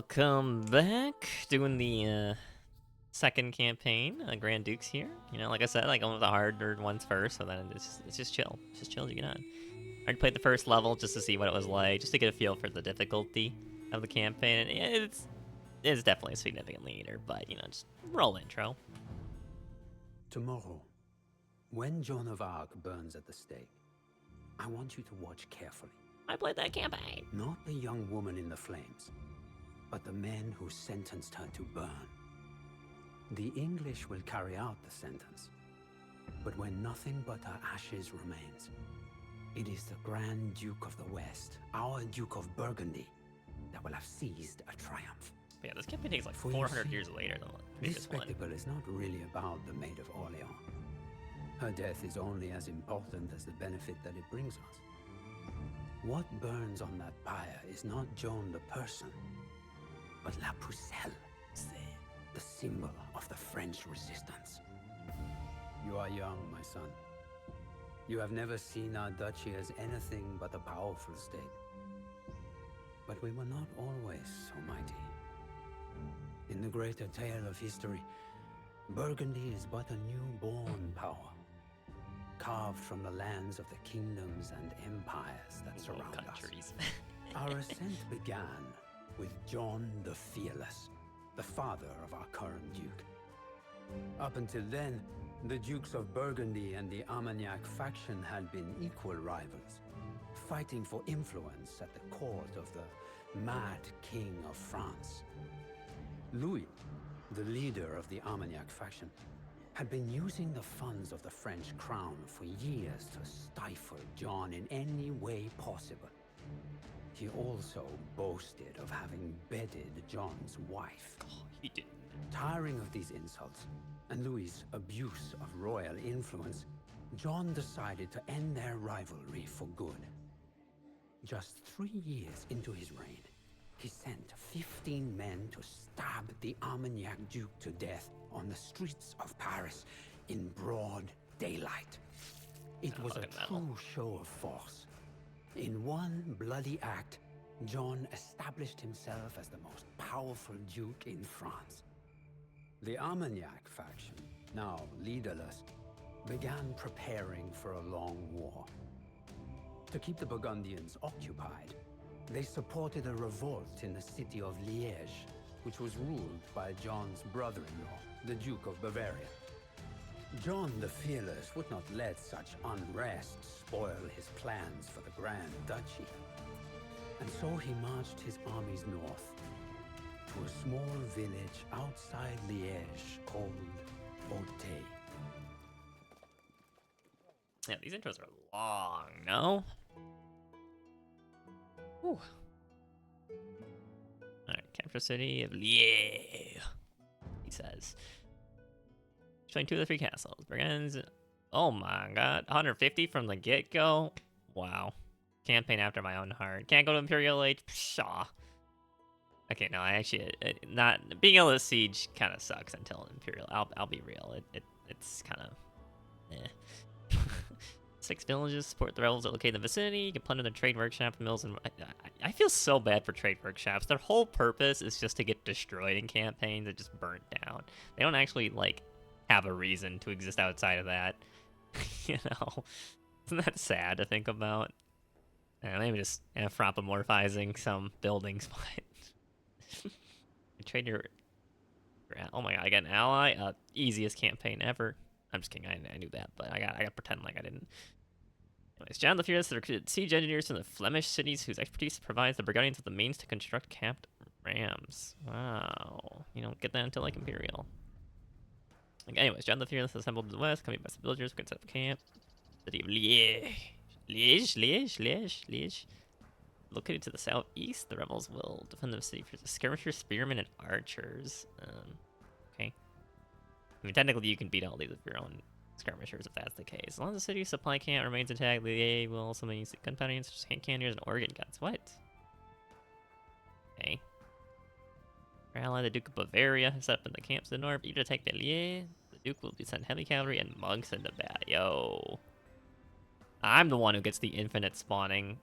Welcome back. Doing the second campaign, Grand Dukes here. You know, like I said, like one of the harder ones first, so then it's just chill. It's just chill as you get on. I already played the first level just to see what it was like, just to get a feel for the difficulty of the campaign. And it's definitely significantly easier, but you know, just roll intro. Tomorrow, when Joan of Arc burns at the stake, I want you to watch carefully. I played that campaign. Not the young woman in the flames, but the men who sentenced her to burn. The English will carry out the sentence, but when nothing but her ashes remains, it is the Grand Duke of the West, our Duke of Burgundy, that will have seized a triumph. But yeah, this campaign takes like 400 years later than the previous This spectacle is not really about the Maid of Orleans. Her death is only as important as the benefit that it brings us. What burns on that pyre is not Joan the person, but La Pucelle, the symbol of the French resistance. You are young, my son. You have never seen our duchy as anything but a powerful state. But we were not always so mighty. In the greater tale of history, Burgundy is but a newborn power, carved from the lands of the kingdoms and empires that surround us. Our ascent began with John the Fearless, the father of our current duke. Up until then, the Dukes of Burgundy and the Armagnac faction had been equal rivals, fighting for influence at the court of the Mad King of France. Louis, the leader of the Armagnac faction, had been using the funds of the French crown for years to stifle John in any way possible. He also boasted of having bedded John's wife. Oh, he did. Tiring of these insults and Louis's abuse of royal influence, John decided to end their rivalry for good. Just 3 years into his reign, he sent 15 men to stab the Armagnac Duke to death on the streets of Paris in broad daylight. It was a true show of force. In one bloody act, John established himself as the most powerful duke in France. The Armagnac faction, now leaderless, began preparing for a long war. To keep the Burgundians occupied, they supported a revolt in the city of Liège, which was ruled by John's brother-in-law, the Duke of Bavaria. John the Fearless would not let such unrest spoil his plans for the Grand Duchy. And so he marched his armies north to a small village outside Liège called Auteuil. Yeah, these intros are long, no? Whew. Alright, capture city of Liège, he says. Showing 2 of the 3 castles. Brigands. Oh my god. 150 from the get-go? Wow. Campaign after my own heart. Can't go to Imperial Age? Pshaw. Okay, no, I actually... not... being able to siege kind of sucks until Imperial... I'll be real. It's kind of... eh. 6 villages support the rebels that locate in the vicinity. You can plunder the trade workshop mills, and I feel so bad for trade workshops. Their whole purpose is just to get destroyed in campaigns that just burnt down. They don't actually like have a reason to exist outside of that. You know, isn't that sad to think about? Maybe just anthropomorphizing some buildings, but trade your. Oh my god, I got an ally. Easiest campaign ever. I'm just kidding. I knew that, but I got to pretend like I didn't. Anyways, John the Fearless recruited siege engineers from the Flemish cities whose expertise provides the Burgundians with the means to construct capped rams. Wow. You don't get that until like Imperial. Like, anyways, John the Fearless assembled in the west, coming by some villagers who could set up camp. City of Liège. Located to the southeast, the rebels will defend the city for the skirmishers, spearmen, and archers. Okay. I mean, technically, you can beat all these with your own skirmishers if that's the case. As long as the city's supply camp remains intact, they will also use gunpowder units, such as cannoneers and organ guns. What? Okay. Our ally, the Duke of Bavaria, has set up in the camps to the north. Eager to take Bellier. The Duke will send heavy cavalry and monks into battle. Yo. I'm the one who gets the infinite spawning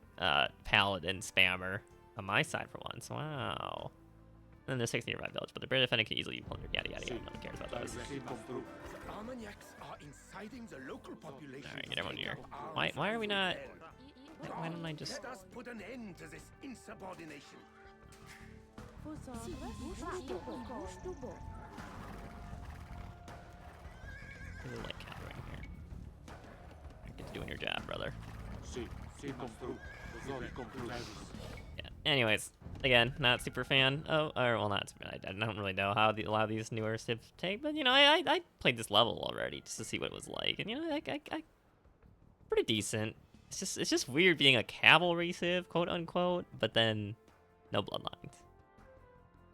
paladin spammer on my side for once. Wow. then there's 6 nearby village, but the British defendant can easily be plundered. Yada yada yada. No one cares about those. Alright, get everyone here. Why are we not? Why don't I just? Let us put an end to this insubordination. I really like cavalry in here. Get to doing your job, brother. Yeah. Anyways, again, not super fan. Oh, or well, not. I don't really know how a lot of these newer civs take, but you know, I played this level already just to see what it was like, and you know, I pretty decent. It's just weird being a cavalry civ, quote unquote, but then no bloodlines.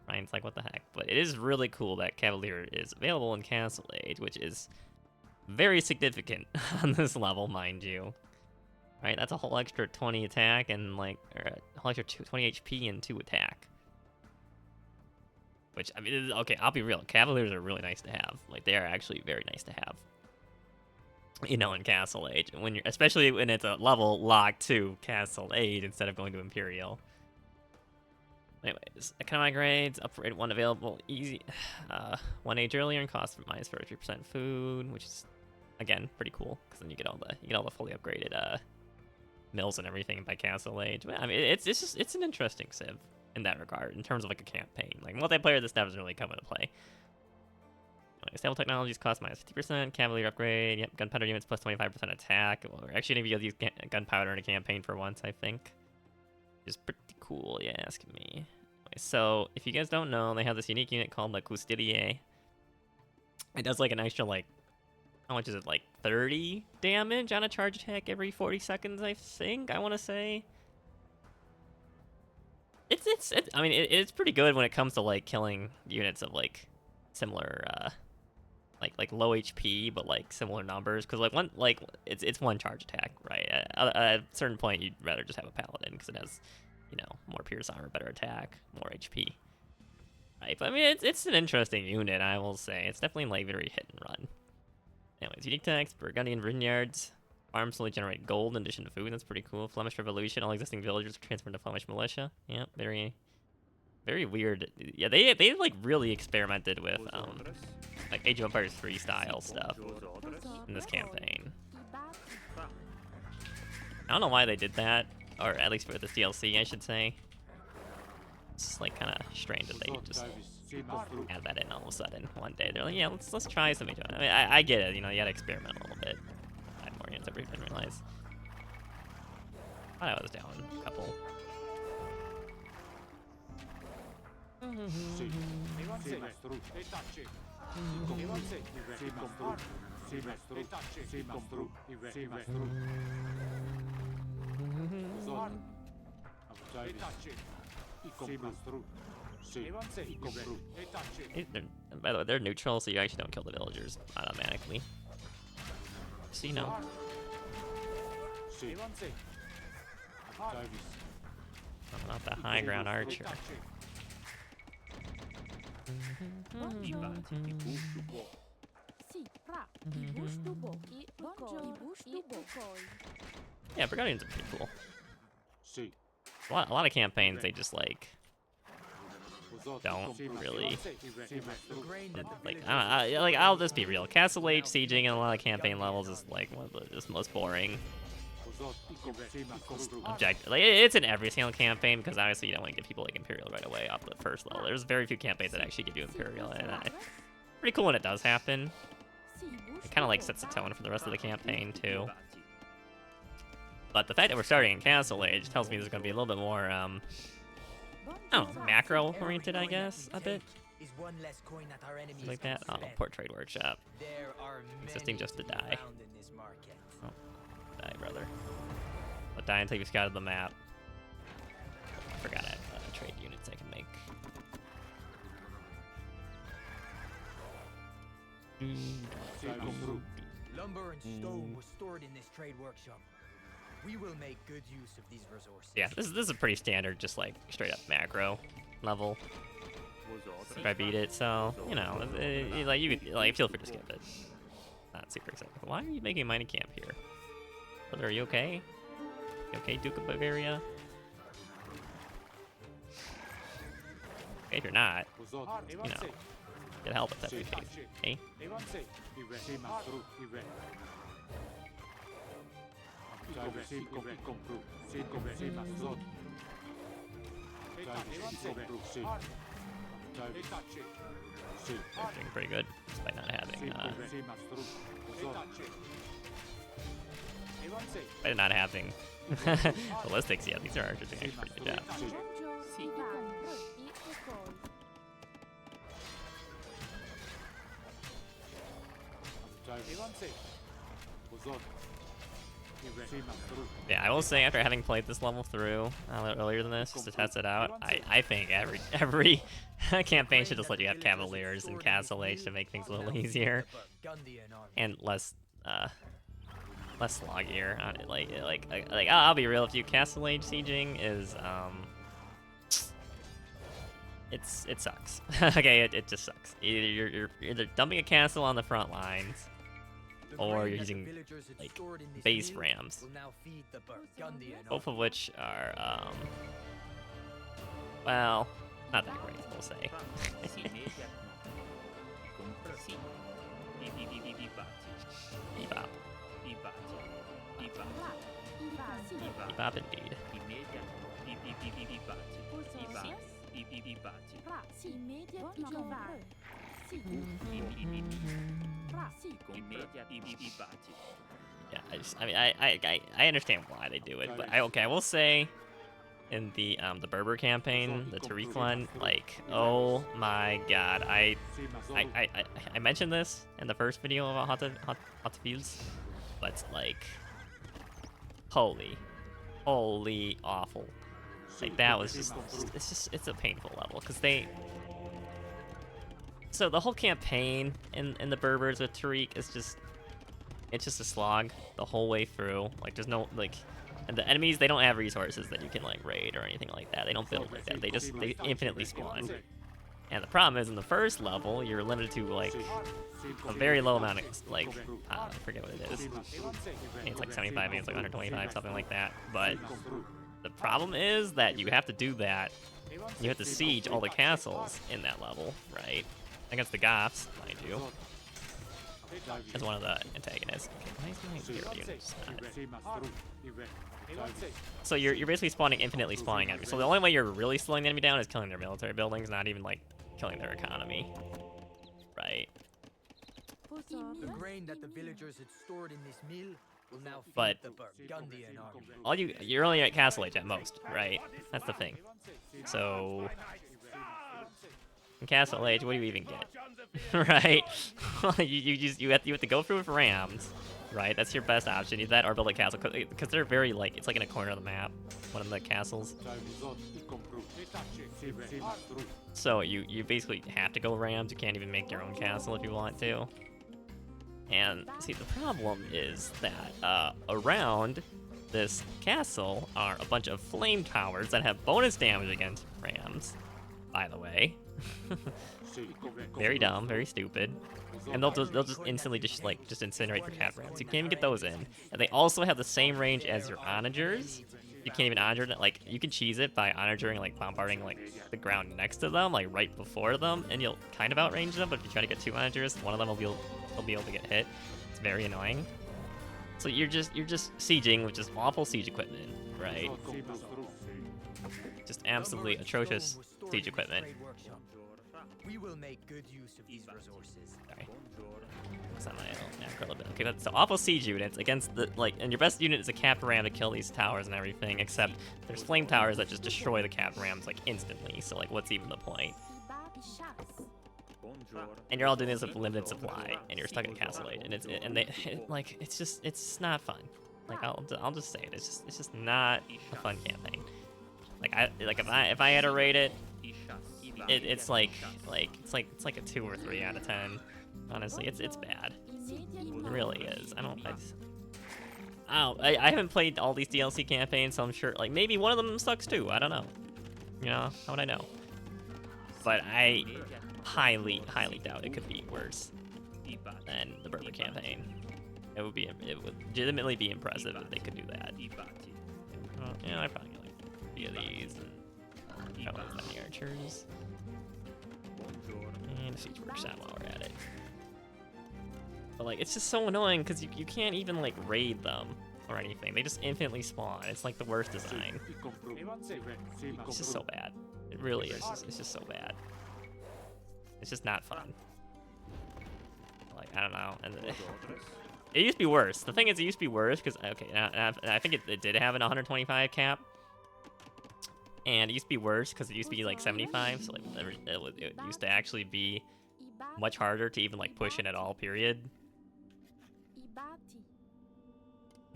Right? It's like, what the heck? But it is really cool that Cavalier is available in Castle Age, which is very significant on this level, mind you. Right? That's a whole extra 20 attack and like, or a whole extra 20 HP and 2 attack. Which, I mean, okay, I'll be real. Cavaliers are really nice to have. Like, they are actually very nice to have. You know, in Castle Age, when you're, especially when it's a level locked to Castle Age instead of going to Imperial. Anyways, economic grades, upgrade 1 available, easy. 1 age earlier and cost minus 33% food, which is again pretty cool because then you get all the fully upgraded mills and everything by Castle Age. I mean, it's an interesting civ in that regard in terms of like a campaign. Like multiplayer, this stuff doesn't really come into play. Stable technologies cost minus 50%, Cavalier upgrade, yep, gunpowder units plus 25% attack. Well, we're actually gonna be able to use gunpowder in a campaign for once, I think. Which is pretty cool, you ask me. Okay, so, if you guys don't know, they have this unique unit called the Custodier. It does like an extra, like, how much is it, like 30 damage on a charge attack every 40 seconds, I think, I want to say. I mean, it's pretty good when it comes to, like, killing units of, like, similar, like low HP, but like similar numbers, because like it's one charge attack, right? At a certain point, you'd rather just have a paladin because it has, you know, more pierce armor, better attack, more HP, right? But I mean, it's an interesting unit, I will say. It's definitely like very hit and run. Anyways, unique text, Burgundian vineyards, farms slowly generate gold in addition to food. That's pretty cool. Flemish Revolution, all existing villagers are transferred to Flemish militia. Yeah, very weird. Yeah, they like really experimented with like Age of Empires 3 style stuff in this campaign. I don't know why they did that, or at least for this DLC, I should say. It's just like kind of strange that they just add that in all of a sudden one day. They're like, yeah, let's try some Age of Empires. I mean, I get it, you know, you gotta experiment a little bit. Add more units, I didn't realize. I thought I was down a couple. By the way, they're neutral, so you actually don't kill the villagers automatically. So you know. I'm not the high ground archer. Yeah, Burgundians are pretty cool. A lot of campaigns, they just like don't really like. I'll just be real. Castle Age sieging in a lot of campaign levels is like one of the just most boring objective. Like it's in every single campaign because obviously you don't want to get people like Imperial right away off the first level. There's very few campaigns that actually give you Imperial, and pretty cool when it does happen. It kind of like sets the tone for the rest of the campaign too. But the fact that we're starting in Castle Age tells me there's going to be a little bit more, I don't know, macro-oriented, I guess, a bit. Like that. Oh, poor Trade Workshop. Existing just to die. Oh, die, brother. But die until you scouted the map. I forgot I have trade units I can make. Lumber and stone was stored in this trade workshop. We will make good use of these resources. Yeah, this is a pretty standard, just like straight up macro level. If I beat it, so you know, like you could, like feel free to skip it. Not super excited. Why are you making a mining camp here? Brother, are you okay? You okay, Duke of Bavaria? If you're not, you know, get help if that's the case. Okay? They're doing pretty good, despite not having, ballistics yet. These are archers doing a pretty good job. Yeah, I will say after having played this level through a little earlier than this, just to test it out, I think every campaign should just let you have Cavaliers and Castle Age to make things a little easier and less sloggier on it. Like I'll be real with you, Castle Age sieging is it sucks. Okay, it just sucks. You're either dumping a castle on the front lines, or you're using like base rams, both of which are well, not that great, we'll say. Bebop. Bebop indeed. Yeah, I understand why they do it, but I will say, in the Berber campaign, the Tariq one, like, oh my god, I mentioned this in the first video of Hot Fields, but like, holy awful. Like that was it's a painful level because so the whole campaign in the Berbers with Tariq is it's just a slog the whole way through. Like there's no like, and the enemies, they don't have resources that you can like raid or anything like that. They don't build like that. They infinitely spawn. And the problem is in the first level you're limited to like a very low amount of like I forget what it is. I think it's like 75, maybe it's like 125, something like that. But the problem is that you have to do that. You have to siege all the castles in that level, right? Against the Goths, mind you. As one of the antagonists. Okay, why is my hero unit not? So you're basically spawning infinitely spawning enemies. So the only way you're really slowing the enemy down is killing their military buildings, not even like killing their economy. Right? The grain that the villagers had stored in this mill will now feed But the Burgundian army. you're only at Castle Age at most, right? That's the thing. So in Castle Age, what do you even get? Right? you have to go through with rams, right? That's your best option. Either that or build a castle, because they're very like, it's like in a corner of the map, one of the castles. So you basically have to go rams. You can't even make your own castle if you want to. And see, the problem is that around this castle are a bunch of flame towers that have bonus damage against rams, by the way. Very dumb, very stupid. And they'll just instantly just incinerate your cat rams. You can't even get those in. And they also have the same range as your onagers. You can't even onager, like, you can cheese it by onagering, like, bombarding, like, the ground next to them, like, right before them, and you'll kind of outrange them, but if you try to get two onagers, one of them will be able to get hit. It's very annoying. So you're just sieging with just awful siege equipment, right? Just absolutely atrocious siege equipment. We will make good use of these resources. Sorry. It's not my macro bit. Okay, so awful siege units against the, like, and your best unit is a capped ram to kill these towers and everything, except there's flame towers that just destroy the capped rams, like, instantly, so, like, what's even the point? And you're all doing this with limited supply, and you're stuck in Castle Age, and it's not fun. Like, I'll just say it, it's just not a fun campaign. Like, if I had to rate it, it's like a 2 or 3 out of 10. Honestly, it's bad. It really is. I haven't played all these DLC campaigns, so I'm sure, like, maybe one of them sucks too. I don't know. You know, how would I know? But I highly doubt it could be worse than the Berber campaign. It would legitimately be impressive if they could do that. Well, you know, I probably get like 3 of these and couple of the archers. Siege Workshop while we're at it. But like, it's just so annoying because you can't even like raid them or anything. They just infinitely spawn. It's like the worst design. It's just so bad. It really is. It's just so bad. It's just not fun. Like, I don't know. And it used to be worse. The thing is, it used to be worse because, okay, I think it did have an 125 cap. And it used to be worse because it used to be like 75. So like, it used to actually be much harder to even like push in at all, period.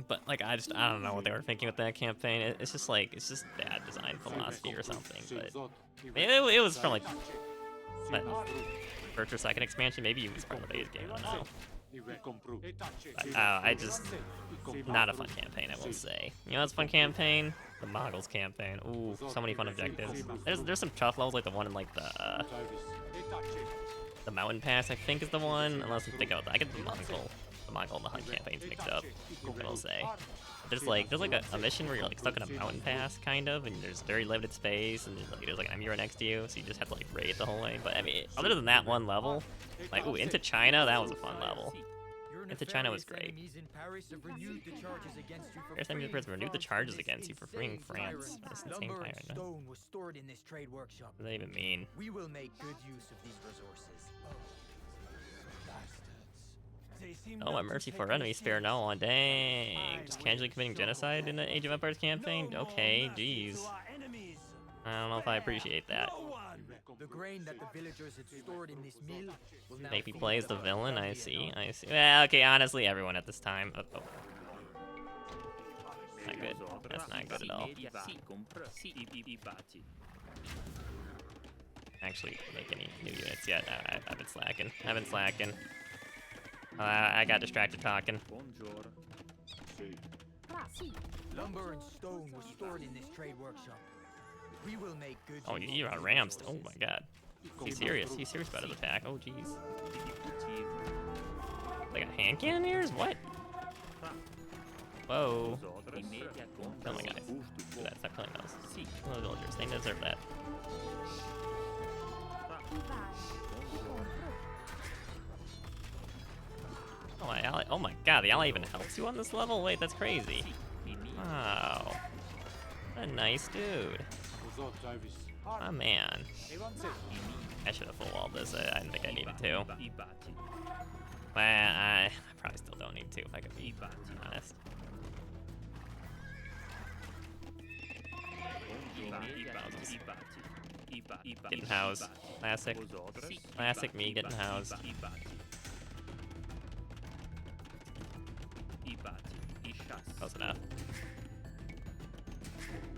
But like, I don't know what they were thinking with that campaign. It's just bad design philosophy or something. But it was from like what, first or second expansion, maybe even from the base game. I don't know. But, I just not a fun campaign, I will say. You know, it's a fun campaign. The Mongols campaign. Ooh, so many fun objectives. There's some tough levels, like the one in like the mountain pass, I think is the one. Unless I'm thinking about that, I get the Mongol and the Hunt campaigns mixed up, I will say. There's like a mission where you're like stuck in a mountain pass, kind of, and there's very limited space, and there's like an enemy right next to you, so you just have to like raid the whole way. But I mean, other than that one level, like, ooh, Into China, that was a fun level. Into China was great. Paris enemies in Paris renewed the charges against you for freeing France. That's insane fire, no? What does that even mean? We will make good use of these resources. Oh, my mercy for enemy spare no one. Dang. Just casually committing genocide in the Age of Empires campaign? Okay, jeez. I don't know if I appreciate that. The grain that the villagers had stored in this mill will now Make me play as the villain, I see. Well, okay, honestly, everyone at this time. Oh. Not good. That's not good at all. Actually, make any new units yet. I've been slacking. I got distracted talking. Lumber and stone was stored in this trade workshop. We will make good Oh, you're on Rams. Oh my god. He's serious. He's serious about his attack. Oh, jeez. They got hand cannoneers? What? Whoa. Kill my guys. Do that. Stop killing those. Kill those villagers. They deserve that. Oh, my ally. Oh my god, the ally even helps you on this level? Wait, that's crazy. Wow. What a nice dude. Oh man. I should have full walled this. I didn't think I needed to. Well, I probably still don't need to if I could be honest. Getting housed. Classic me getting housed. Close enough.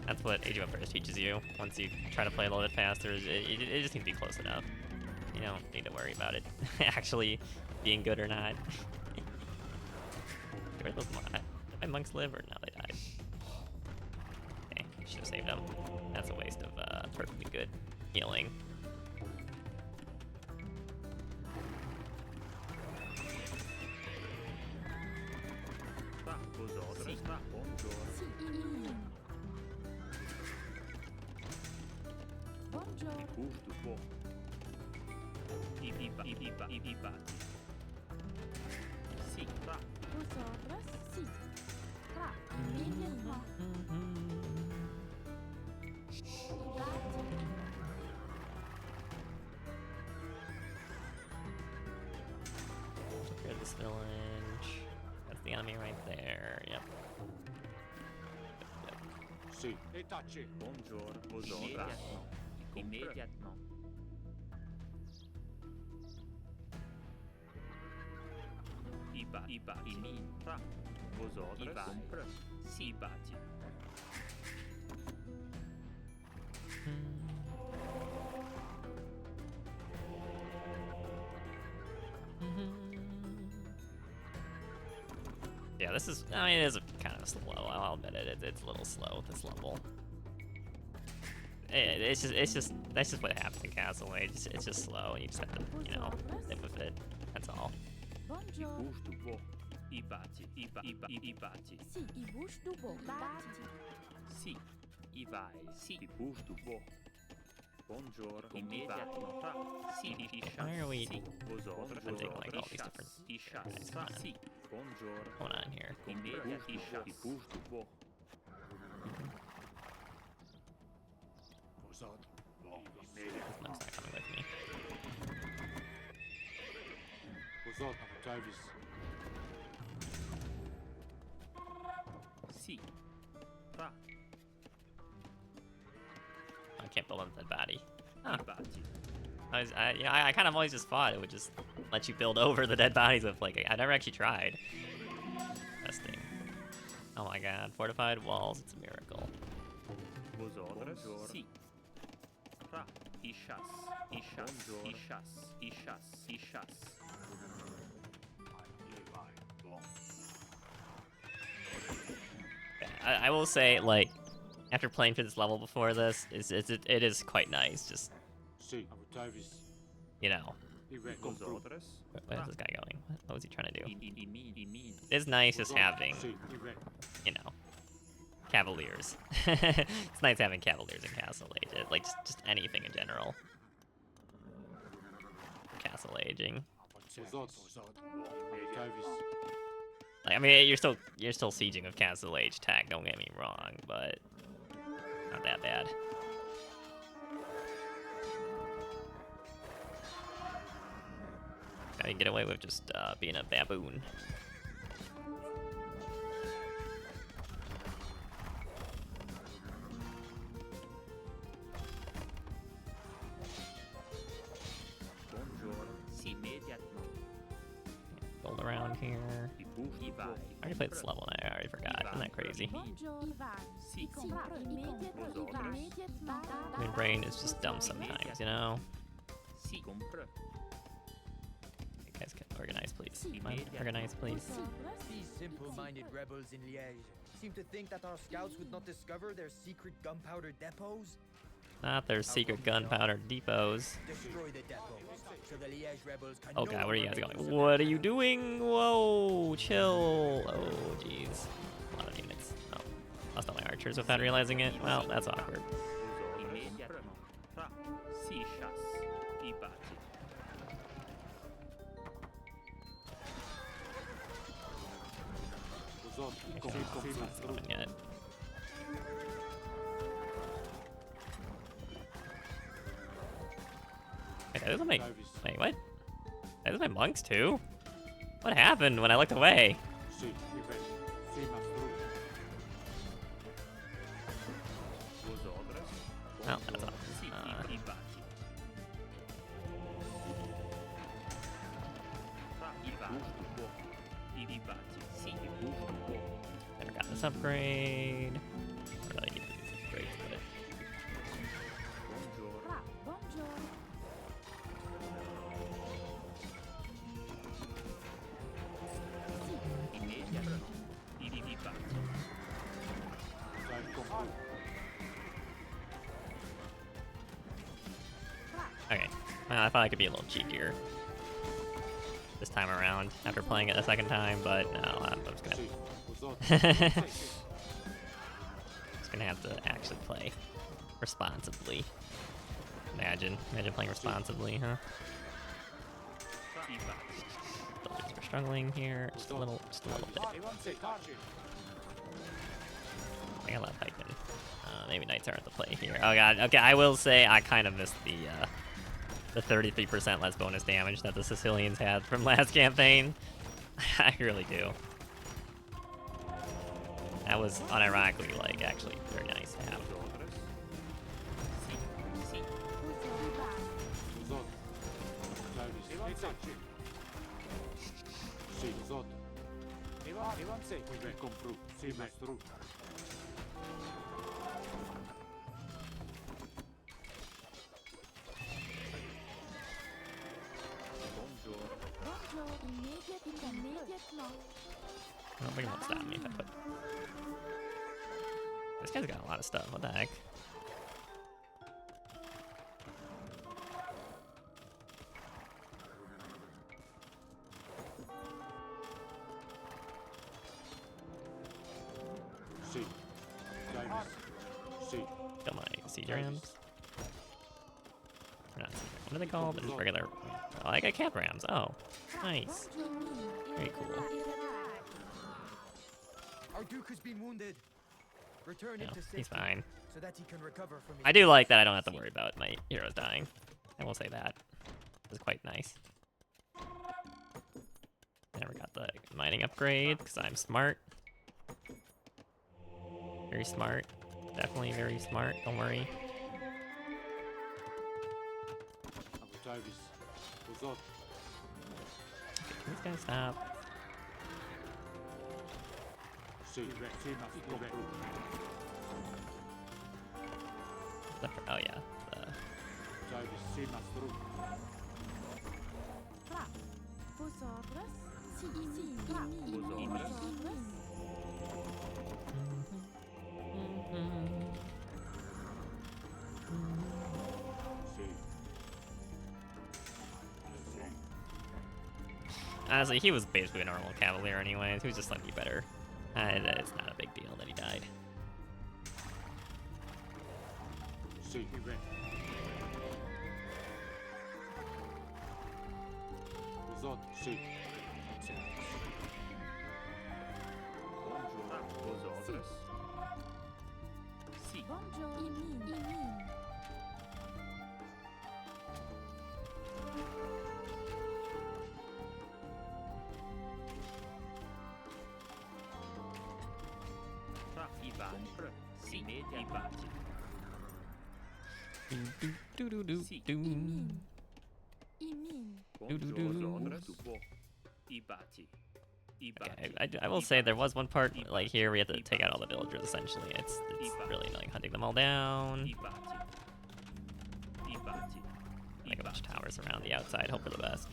That's what Age of Empires teaches you. Once you try to play a little bit faster, it just needs to be close enough. You don't need to worry about it actually being good or not. Where those did my monks live or no, they died? Okay, should have saved them. That's a waste of perfectly good healing. Clear this village. That's the enemy right there. Yep. Sì. E tacci. Buongiorno. Immédiatement. Iba. Imin. Vos ordres. Iba. Si. Ibati. Yeah, this is, I mean, it is kind of slow. I'll admit it. It's a little slow at this level. That's just what happens in Castle Age. It's just slow, and you just have to, you know, live with it. That's all. Ibati. Si, i bouge du bo. Si. Ivai. Si. Bouge du bo. Buongiorno. Immédiatement. Sì, Why are we hunting like all these different guys? Come on. Buongiorno. What's going on here? Buongiorno. This monk's not coming with me. Sì. Fra. I can't build up that body. Huh. Ibati. I kind of always just thought it would just let you build over the dead bodies with like I never actually tried. Testing. Oh my god, fortified walls, it's a miracle. Vosotros. Sì. Fra. Ishas. I will say, like, after playing through this level before this, it is quite nice. Just, you know, Vosotros. where's this guy going? What was he trying to do? It's nice just having, you know, Cavaliers. It's nice having Cavaliers in Castle Age. Like, just anything in general. Castle Aging. Like, I mean, you're still sieging with Castle Age tech. Don't get me wrong, but not that bad. I can get away with just being a baboon. Gold around here. I already played this level and I already forgot. Isn't that crazy? I mean, brain is just dumb sometimes, you know? You guys can organize, please. Come on, organize, please. These simple-minded rebels in Liège seem to think that our scouts would not discover their secret gunpowder depots. Not their secret gunpowder depots. Destroy the depots, so the Liège rebels can Oh god, where are you guys going? What are you doing? Whoa, chill. Oh, jeez. A lot of units. Oh, lost all my archers without realizing it. Well, that's awkward. Not yet. Okay, those are my... Wait, what? Those are my monks too? What happened when I looked away? Oh, that's all. Never got this upgrade. Or really use these upgrades, but... Okay, I thought I could be a little cheekier this time around after playing it a second time, but no, I'm just gonna have to actually play responsibly. Imagine playing responsibly, huh? Buildings are struggling here, just a little bit. I got a lot of pikemen. Maybe knights aren't the play here. Oh god, okay, I will say I kind of missed the 33% less bonus damage that the Sicilians had from last campaign. I really do. That was unironically, like, actually very nice to have. I don't think it won't stop me if I put... This guy's got a lot of stuff, what the heck? Got my siege rams. What are they called? Just regular. Oh, I got camp rams. Oh, nice. Very cool. Our Duke has been wounded. Return him No, to safety he's fine. so that he can recover from his I do like that I don't have to worry about my heroes dying. I will say that. It's quite nice. Never got the mining upgrade because I'm smart. Very smart. Definitely very smart. Don't worry. Okay, can this guy stop? Oh yeah. Honestly, he was basically a normal Cavalier anyways. He was just slightly better. It's not a big deal that he died. Okay, I will say there was one part like here we had to take out all the villagers essentially. It's really annoying hunting them all down. Like a bunch of towers around the outside. Hope for the best.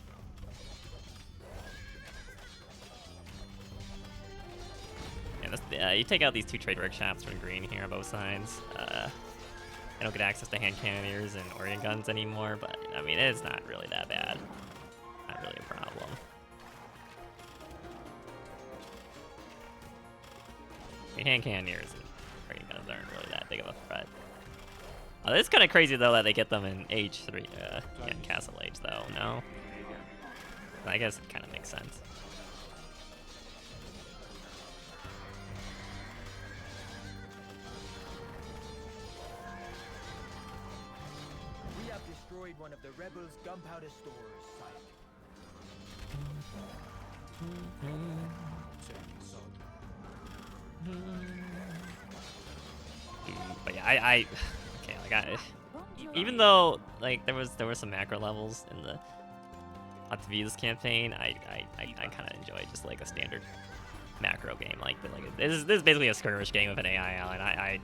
Yeah, you take out these two trade workshops from green here on both sides. I don't get access to hand cannoneers and Orient guns anymore, but I mean it's not really that bad. Not really a problem. I mean, hand cannoneers and Orient guns aren't really that big of a threat. It's kind of crazy though that they get them in Age 3, in Castle Age though. No, I guess it kind of makes sense. Destroyed one of the rebels' gunpowder stores, sire. But yeah, okay, like even though like there was some macro levels in the Octavius campaign, I kind of enjoy just like a standard macro game like this is basically a skirmish game with an AI out, and I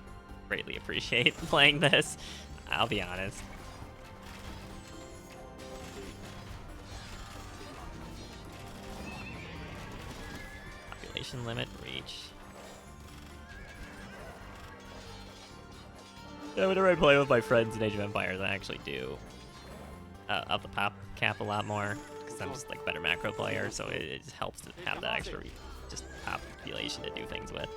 greatly appreciate playing this. I'll be honest. Population limit reached. Yeah, whenever I play with my friends in Age of Empires, I actually do up the pop cap a lot more because I'm just like better macro player, so it just helps to have that extra just population to do things with.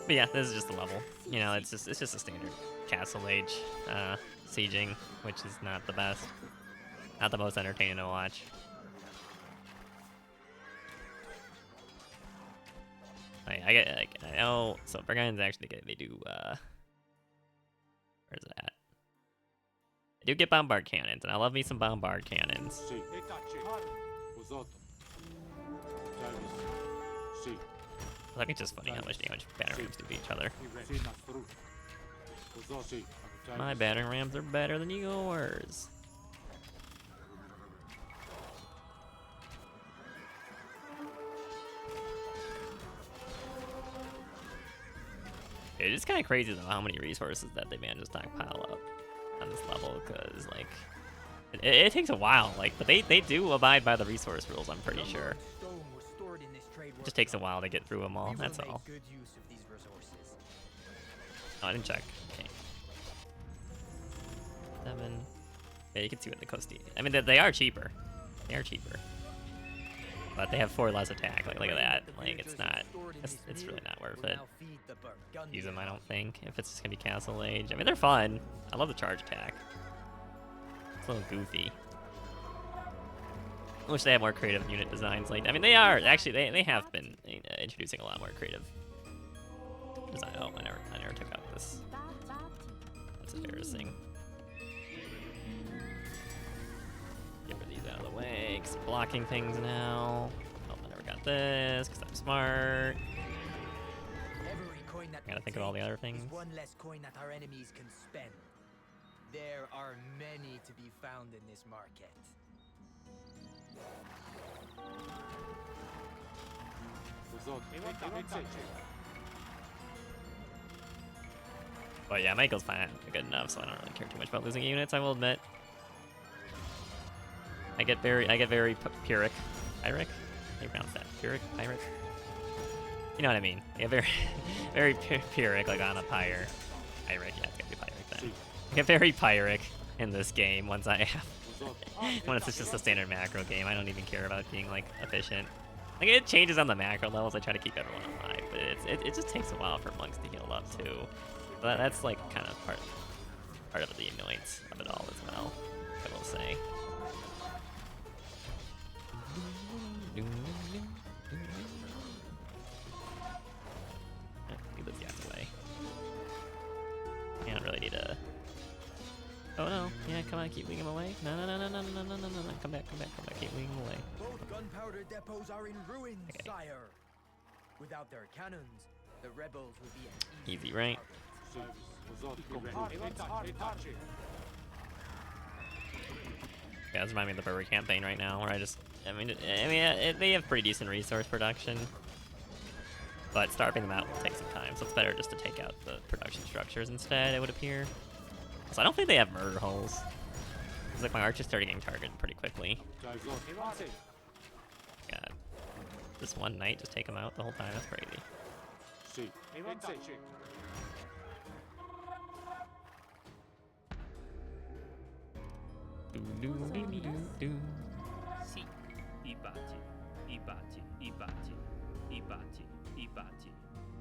But yeah, this is just a level. You know, it's just a standard Castle Age sieging, which is not the best, not the most entertaining to watch. I know. So Brigands actually they do. Where's it at? They do get bombard cannons, and I love me some bombard cannons. I think it's just funny how much damage battering rams do to each other. My battering rams are better than yours. It is kind of crazy though how many resources that they manage to stockpile up on this level, because like it takes a while, like, but they do abide by the resource rules, I'm pretty sure. It just takes a while to get through them all, that's all. Oh, I didn't check. Okay. 7. Yeah, you can see what the Costi. I mean, they are cheaper. They are cheaper. But they have 4 less attack. Like, look at that. Like, it's not. It's really not worth it. Use them, I don't think. If it's just gonna be Castle Age. I mean, they're fun. I love the charge attack. It's a little goofy. I wish they had more creative unit designs. Like, I mean, they are actually. They have been introducing a lot more creative design. Oh, I never took out this. That's embarrassing. Get rid of these out of the way, 'cause I'm blocking things now. Oh, I never got this, because I'm smart. I gotta think of all the other things. One less coin that our enemies can spend. There are many to be found in this market. But yeah, Michael's fine, good enough, so I don't really care too much about losing units, I will admit. I get very Pyrrhic. Pyrrhic? How do you pronounce that? Pyrrhic? Pyrrhic? You know what I mean. I get very Pyrrhic, like on a pyre. Pyrrhic, yeah, it's gotta be Pyrrhic then. I get very Pyrrhic in this game once I have... when it's just a standard macro game. I don't even care about being, like, efficient. Like, it changes on the macro levels. I try to keep everyone alive, but it just takes a while for monks to heal up, too. But that's, like, kind of part of the annoyance of it all as well, I will say. Leave those guys away. I don't really need to... Oh no, yeah, come on, keep leading him away. No, come back, keep leading him away. Both gunpowder depots are in ruins, sire. Without their cannons, the rebels would be an easy, right? Yeah, this reminds me of the Burger campaign right now, where they have pretty decent resource production, but starving them out will take some time, so it's better just to take out the production structures instead, it would appear. So I don't think they have murder holes. It's like my archers started getting targeted pretty quickly. God, this one knight just take them out the whole time, that's crazy. Sì, i baci, i baci, i baci, i baci, i baci, i baci,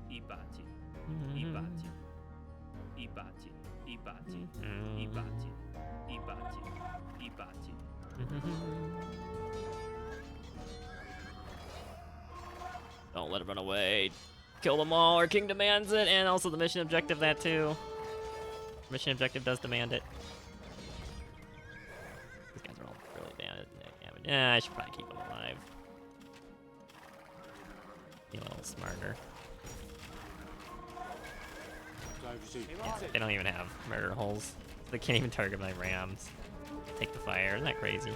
i baci, i baci, i baci, i baci, i baci, i baci. Don't let it run away. Kill them all, our king demands it, and also the mission objective that too. Mission objective does demand it. These guys are all really damaged. Yeah, I should probably keep them alive. Be a little smarter. Yeah, they don't even have murder holes. They can't even target my rams. Take the fire, isn't that crazy?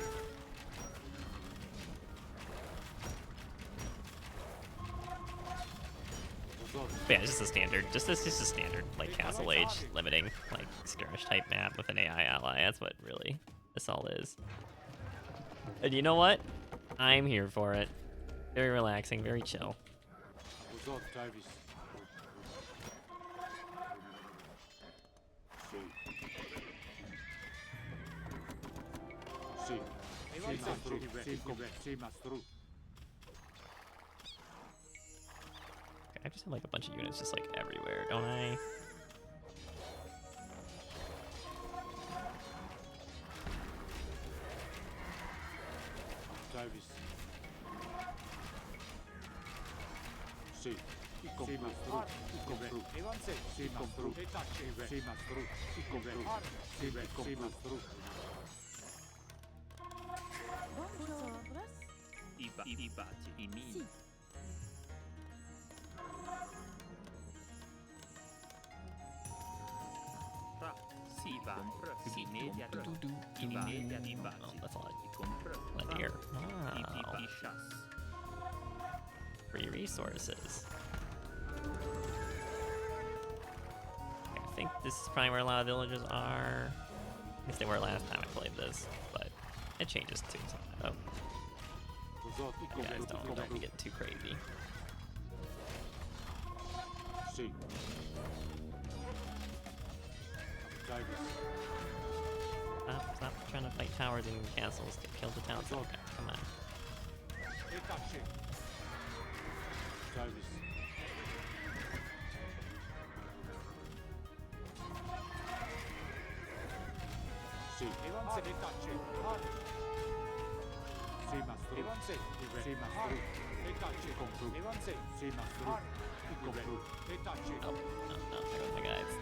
But yeah, it's just a standard, just a standard like Castle Age limiting like skirmish type map with an AI ally. That's what really this all is. And you know what? I'm here for it. Very relaxing, very chill. I just have like a bunch of units just like everywhere, don't I? I baci, i mini. Si va, si media, i media, i baci. Oh, that's all I compro. linear. I chas. Free resources. I think this is probably where a lot of villages are. I guess they were last time I played this, but it changes too. So you guys don't be getting too crazy. Stop trying to fight towers and castles to kill the town center. Come on. Itachi. Service. Sì, Evanze Itachi. Sì, Mastro. Evanze. Sì, Mastro. Itachi. Compru. Evanze. Sì, Mastro. Compru. Itachi. Oh, no, there goes my guys.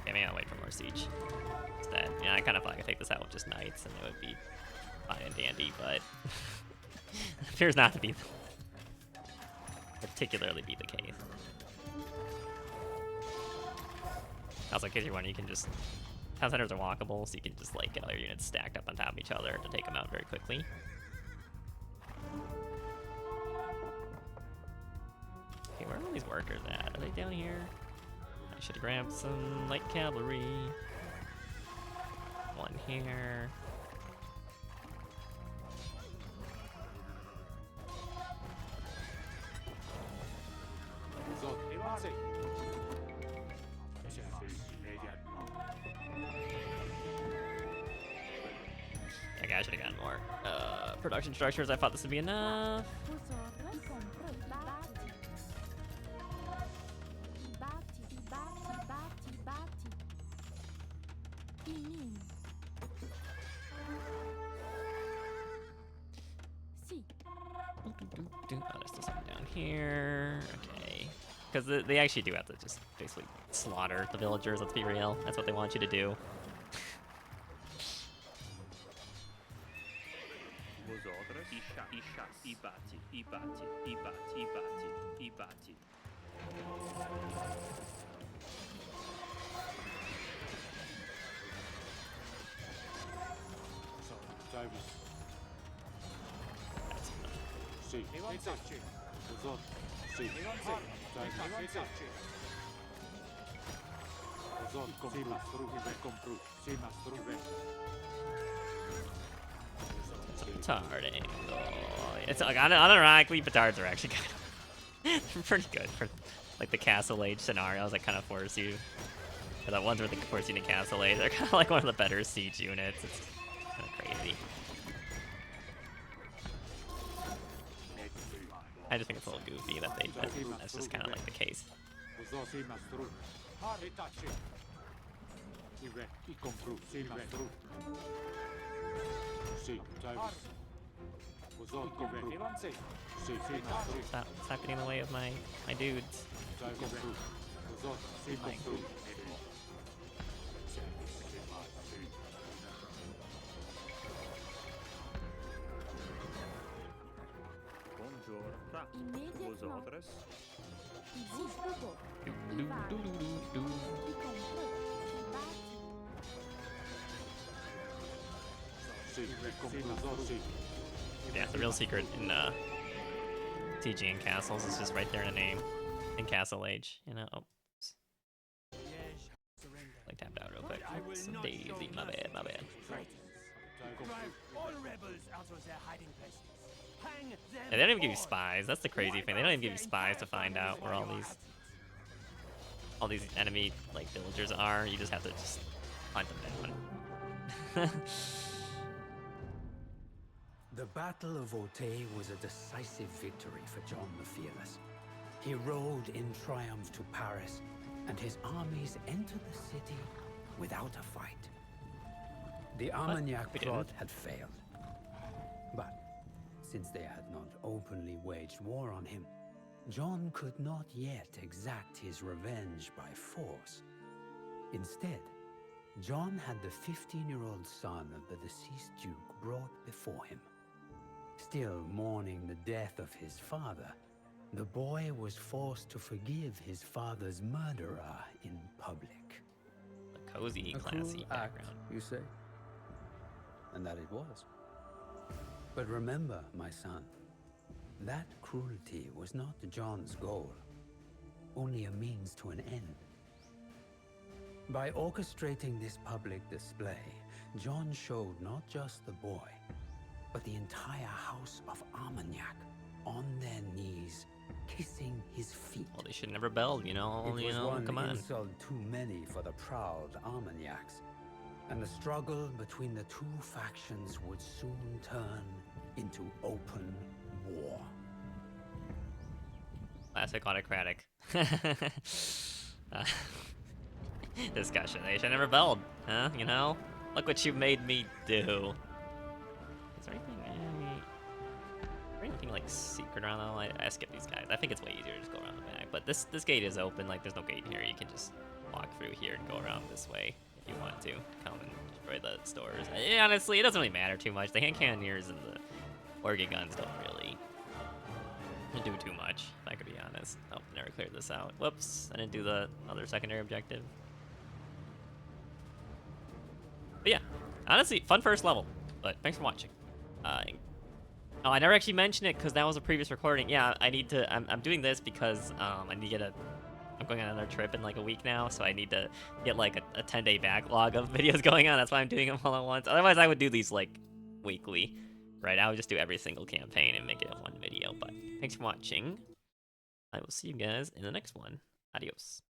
Okay, maybe I'll wait for more siege instead. Yeah, I kind of thought I could take this out with just knights and it would be fine and dandy, but appears not to be particularly be the case. Also, in case you're wondering, you can just town centers are walkable, so you can just like get all your units stacked up on top of each other to take them out very quickly. Okay, where are all these workers at? Are they down here? I should have grabbed some light cavalry. One here. Evanze. Okay, I should have gotten more production structures. I thought this would be enough. Oh, there's still something down here. Okay. Because they actually do have to just basically slaughter the villagers, let's be real. That's what they want you to do. Vosotros. Isha. Ibati. Service. That's enough. Sì, Itachi. Vosotros. Sì, Evanze. Itachi. Vosotros. Sì, Mastro. Compru. Sì, Mastro. Petarding. Oh, it's like unironically, petards are actually kind of pretty good for like the castle age scenarios that kind of force you. Or the ones where they force you to castle age. They're kind of like one of the better siege units. It's kind of crazy. I just think it's a little goofy that that's just kind of like the case. Vosotros. Sì, Mastro. Itachi. I compru. Sì, Mastro. Sì, service. Vosotros. Compru. Evanze. Sì, Mastro. Stop getting in the way of my dudes. Compru. Vosotros. Sì, Mastro. Buongiorno. Vosotros. Yeah, the real secret in TG and castles is just right there in the name. In Castle Age, you know. Oh, like tapped out real quick. Some Daisy, my bad. All rebels out of their hiding places. Hang them. Yeah, they don't even give you spies. That's the crazy thing. They don't even give you spies to find out where all these enemy like villagers are. You just have to just hunt them down. The Battle of Auteuil was a decisive victory for John the Fearless. He rode in triumph to Paris, and his armies entered the city without a fight. The Armagnac We plot didn't. had failed. But since they had not openly waged war on him, John could not yet exact his revenge by force. Instead, John had the 15-year-old son of the deceased duke brought before him. Still mourning the death of his father, the boy was forced to forgive his father's murderer in public. A cozy, classy background. You say? And that it was. But remember, my son, that cruelty was not John's goal, only a means to an end. By orchestrating this public display, John showed not just the boy, but the entire house of Armagnac on their knees, kissing his feet. Well, they should never build, you know. It was one Come on. insult too many for the proud Armagnacs, and the struggle between the two factions would soon turn into open war. Classic autocratic discussion. They should never build, huh? You know? Look what you made me do. Is there anything like secret around though? I skip these guys. I think it's way easier to just go around the back. But this gate is open. Like there's no gate here. You can just walk through here and go around this way if you want to. Come and destroy the stores. Honestly, it doesn't really matter too much. The hand cannoneers and the organ guns don't really do too much, if I could be honest. Oh, never cleared this out. Whoops, I didn't do the other secondary objective. But yeah, honestly, fun first level. But thanks for watching. Oh, I never actually mentioned it because that was a previous recording. Yeah, I need to. I'm doing this because I need to get I'm going on another trip in like a week now, so I need to get like a 10-day backlog of videos going on. That's why I'm doing them all at once. Otherwise, I would do these like weekly, right? I would just do every single campaign and make it in one video. But thanks for watching. I will see you guys in the next one. Adios.